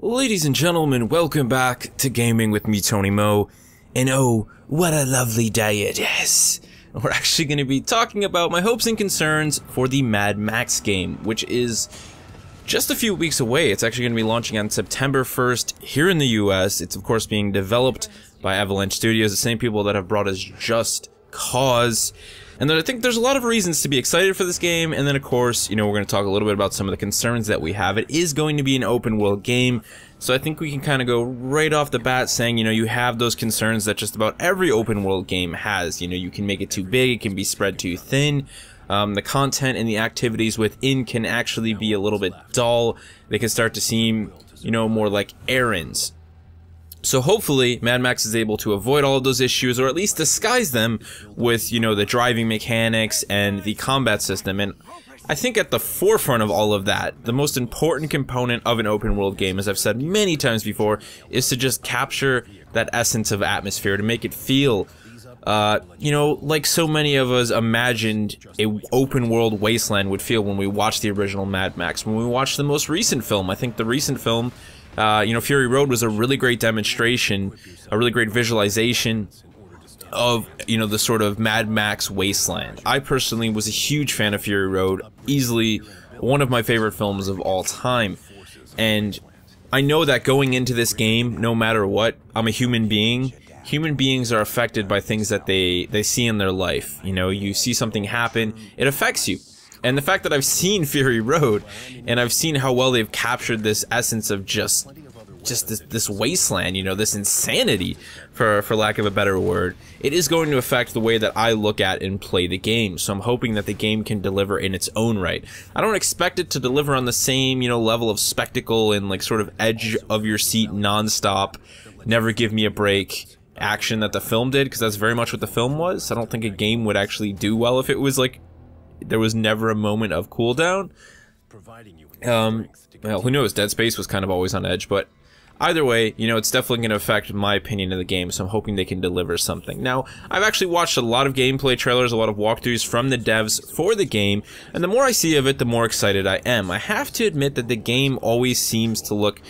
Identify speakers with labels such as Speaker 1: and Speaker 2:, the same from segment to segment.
Speaker 1: Ladies and gentlemen, welcome back to Gaming with me, Tony Mo. And oh, what a lovely day it is. We're actually going to be talking about my hopes and concerns for the Mad Max game, which is just a few weeks away. It's actually going to be launching on September 1st here in the US. It's of course being developed by Avalanche Studios, the same people that have brought us Just Cause. And then I think there's a lot of reasons to be excited for this game, and then of course, you know, we're going to talk a little bit about some of the concerns that we have. It is going to be an open world game, so I think we can kind of go right off the bat saying, you know, you have those concerns that just about every open world game has. You know, you can make it too big, it can be spread too thin, the content and the activities within can actually be a little bit dull, they can start to seem, you know, more like errands. So hopefully, Mad Max is able to avoid all of those issues, or at least disguise them with, you know, the driving mechanics and the combat system. And I think at the forefront of all of that, the most important component of an open world game, as I've said many times before, is to just capture that essence of atmosphere, to make it feel, you know, like so many of us imagined a open world wasteland would feel when we watched the original Mad Max. When we watched the most recent film, I think the recent film, you know, Fury Road was a really great demonstration, a really great visualization of, you know, the sort of Mad Max wasteland. I personally was a huge fan of Fury Road, easily one of my favorite films of all time. And I know that going into this game, no matter what, I'm a human being. Human beings are affected by things that they see in their life. You know, you see something happen, it affects you. And the fact that I've seen Fury Road, and I've seen how well they've captured this essence of just this wasteland, you know, this insanity, for lack of a better word, it is going to affect the way that I look at and play the game. So I'm hoping that the game can deliver in its own right. I don't expect it to deliver on the same, you know, level of spectacle and like sort of edge of your seat, non-stop, never give me a break action that the film did, because that's very much what the film was. I don't think a game would actually do well if it was like there was never a moment of cooldown. Well, who knows? Dead Space was kind of always on edge, but either way, you know, it's definitely going to affect my opinion of the game, so I'm hoping they can deliver something. Now, I've actually watched a lot of gameplay trailers, a lot of walkthroughs from the devs for the game, and the more I see of it, the more excited I am. I have to admit that the game always seems to look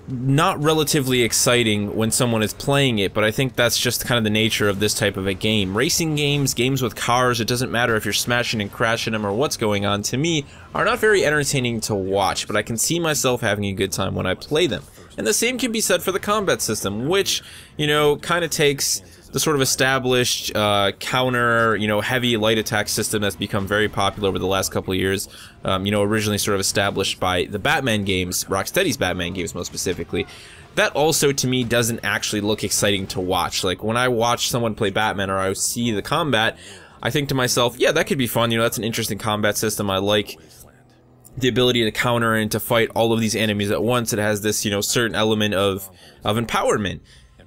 Speaker 1: not relatively exciting when someone is playing it, but I think that's just kind of the nature of this type of a game. Racing games, games with cars, it doesn't matter if you're smashing and crashing them or what's going on, to me, are not very entertaining to watch, but I can see myself having a good time when I play them. And the same can be said for the combat system, which, you know, kind of takes the sort of established counter, you know, heavy light attack system that's become very popular over the last couple of years, you know, originally sort of established by the Batman games, Rocksteady's Batman games most specifically. That also, to me, doesn't actually look exciting to watch. Like, when I watch someone play Batman or I see the combat, I think to myself, yeah, that could be fun, you know, that's an interesting combat system. I like the ability to counter and to fight all of these enemies at once. It has this, you know, certain element of empowerment.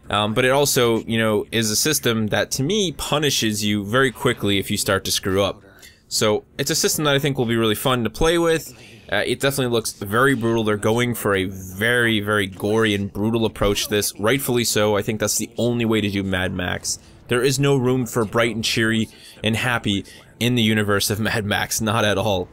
Speaker 1: But it also, you know, is a system that, to me, punishes you very quickly if you start to screw up. So, it's a system that I think will be really fun to play with. It definitely looks very brutal. They're going for a very, very gory and brutal approach to this. Rightfully so. I think that's the only way to do Mad Max. There is no room for bright and cheery and happy in the universe of Mad Max. Not at all.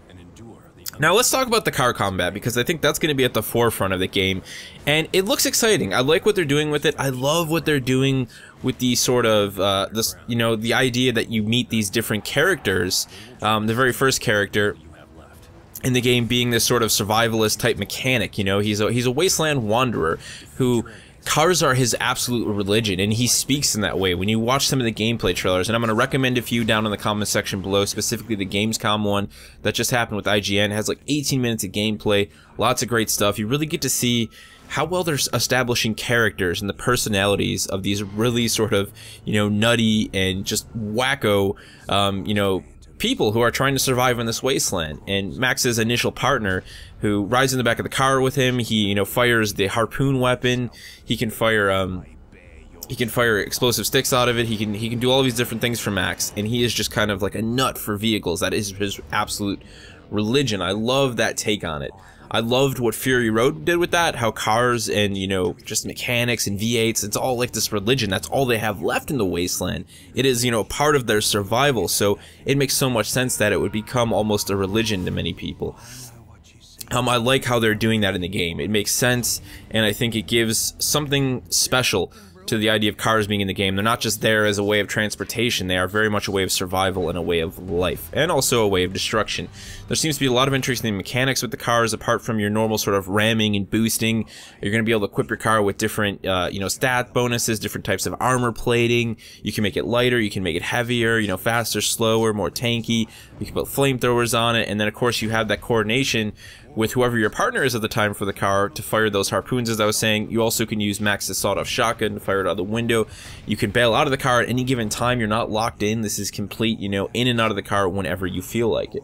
Speaker 1: Now let's talk about the car combat, because I think that's going to be at the forefront of the game, and it looks exciting. I like what they're doing with it. I love what they're doing with the sort of, this, you know, the idea that you meet these different characters. The very first character in the game being this sort of survivalist type mechanic, you know, he's a wasteland wanderer who cars are his absolute religion, and he speaks in that way. When you watch some of the gameplay trailers, and I'm going to recommend a few down in the comment section below, specifically the Gamescom one that just happened with IGN, it has like 18 minutes of gameplay, lots of great stuff. You really get to see how well they're establishing characters and the personalities of these really sort of, you know, nutty and just wacko, you know, people who are trying to survive in this wasteland. And Max's initial partner, who rides in the back of the car with him, he, you know, fires the harpoon weapon. He can fire explosive sticks out of it. He can do all of these different things for Max, and he is just kind of like a nut for vehicles. That is his absolute religion. I love that take on it. I loved what Fury Road did with that, how cars and, you know, just mechanics and V8s, it's all like this religion. That's all they have left in the wasteland. It is, you know, part of their survival, so it makes so much sense that it would become almost a religion to many people. I like how they're doing that in the game. It makes sense, and I think it gives something special to the idea of cars being in the game. They're not just there as a way of transportation, they are very much a way of survival and a way of life, and also a way of destruction. There seems to be a lot of interesting mechanics with the cars, apart from your normal sort of ramming and boosting. You're going to be able to equip your car with different, stat bonuses, different types of armor plating. You can make it lighter, you can make it heavier, faster, slower, more tanky. You can put flamethrowers on it, and then of course you have that coordination with whoever your partner is at the time for the car to fire those harpoons, as I was saying. You also can use Max's sawed-off shotgun to fire it out of the window. You can bail out of the car at any given time. You're not locked in. This is complete, in and out of the car whenever you feel like it.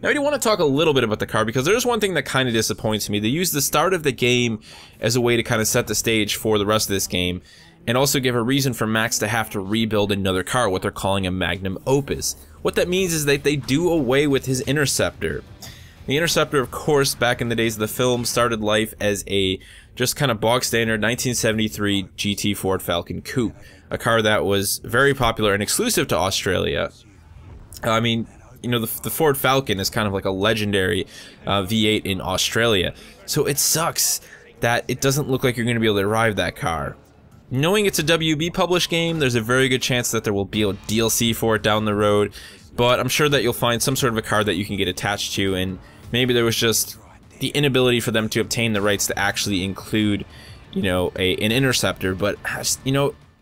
Speaker 1: Now, I do want to talk a little bit about the car, because there's one thing that kind of disappoints me. They use the start of the game as a way to kind of set the stage for the rest of this game, and also give a reason for Max to have to rebuild another car, what they're calling a magnum opus. What that means is that they do away with his Interceptor. The Interceptor, of course, back in the days of the film, started life as a just kind of bog standard 1973 GT Ford Falcon Coupe, a car that was very popular and exclusive to Australia. I mean, the Ford Falcon is kind of like a legendary V8 in Australia, so it sucks that it doesn't look like you're going to be able to drive that car. Knowing it's a WB published game, there's a very good chance that there will be a DLC for it down the road, but I'm sure that you'll find some sort of a car that you can get attached to, and maybe there was just the inability for them to obtain the rights to actually include, an Interceptor, but,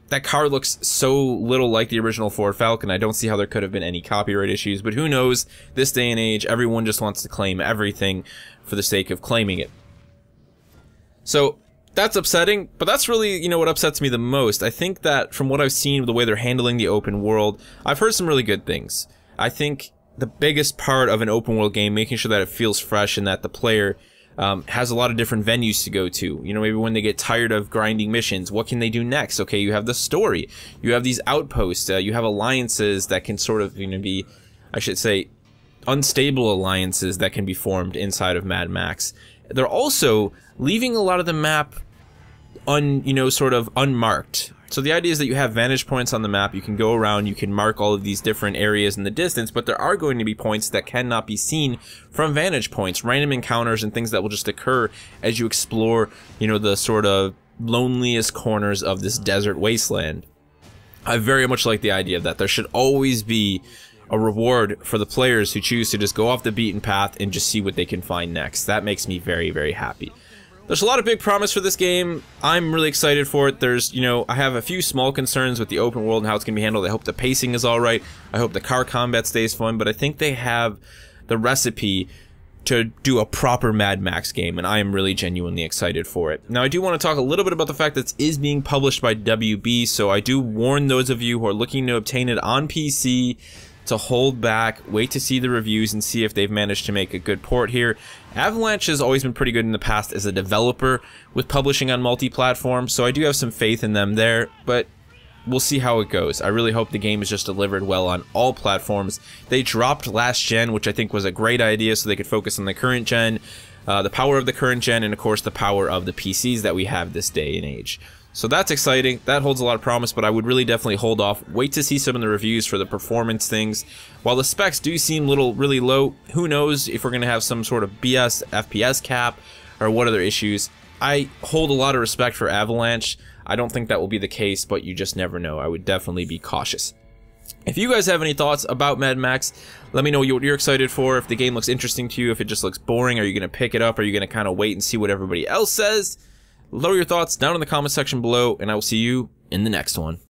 Speaker 1: that car looks so little like the original Ford Falcon, I don't see how there could have been any copyright issues, but who knows, this day and age, everyone just wants to claim everything for the sake of claiming it. So, that's upsetting, but that's really, what upsets me the most. I think that from what I've seen, the way they're handling the open world, I've heard some really good things. I think the biggest part of an open world game, making sure that it feels fresh and that the player has a lot of different venues to go to. Maybe when they get tired of grinding missions, what can they do next? Okay, you have the story. You have these outposts. You have alliances that can sort of, be, I should say, unstable alliances that can be formed inside of Mad Max. They're also leaving a lot of the map sort of unmarked. So the idea is that you have vantage points on the map, you can go around, you can mark all of these different areas in the distance, but there are going to be points that cannot be seen from vantage points, random encounters and things that will just occur as you explore, the sort of loneliest corners of this desert wasteland. I very much like the idea of that. There should always be a reward for the players who choose to just go off the beaten path and just see what they can find next. That makes me very, very happy. There's a lot of big promise for this game. I'm really excited for it. There's, I have a few small concerns with the open world and how it's going to be handled. I hope the pacing is alright. I hope the car combat stays fun, but I think they have the recipe to do a proper Mad Max game, and I am really genuinely excited for it. Now, I do want to talk a little bit about the fact that it is being published by WB, so I do warn those of you who are looking to obtain it on PC to hold back, wait to see the reviews and see if they've managed to make a good port here. Avalanche has always been pretty good in the past as a developer with publishing on multi-platform, so I do have some faith in them there, but we'll see how it goes. I really hope the game is just delivered well on all platforms. They dropped last gen, which I think was a great idea, so they could focus on the current gen, the power of the current gen, and of course the power of the PCs that we have this day and age. So that's exciting, that holds a lot of promise, but I would really definitely hold off, wait to see some of the reviews for the performance things. While the specs do seem really low, who knows if we're going to have some sort of BS FPS cap or what other issues. I hold a lot of respect for Avalanche. I don't think that will be the case, but you just never know. I would definitely be cautious. If you guys have any thoughts about Mad Max, let me know what you're excited for, if the game looks interesting to you, if it just looks boring, are you going to pick it up, are you going to kind of wait and see what everybody else says? Lower your thoughts down in the comment section below, and I will see you in the next one.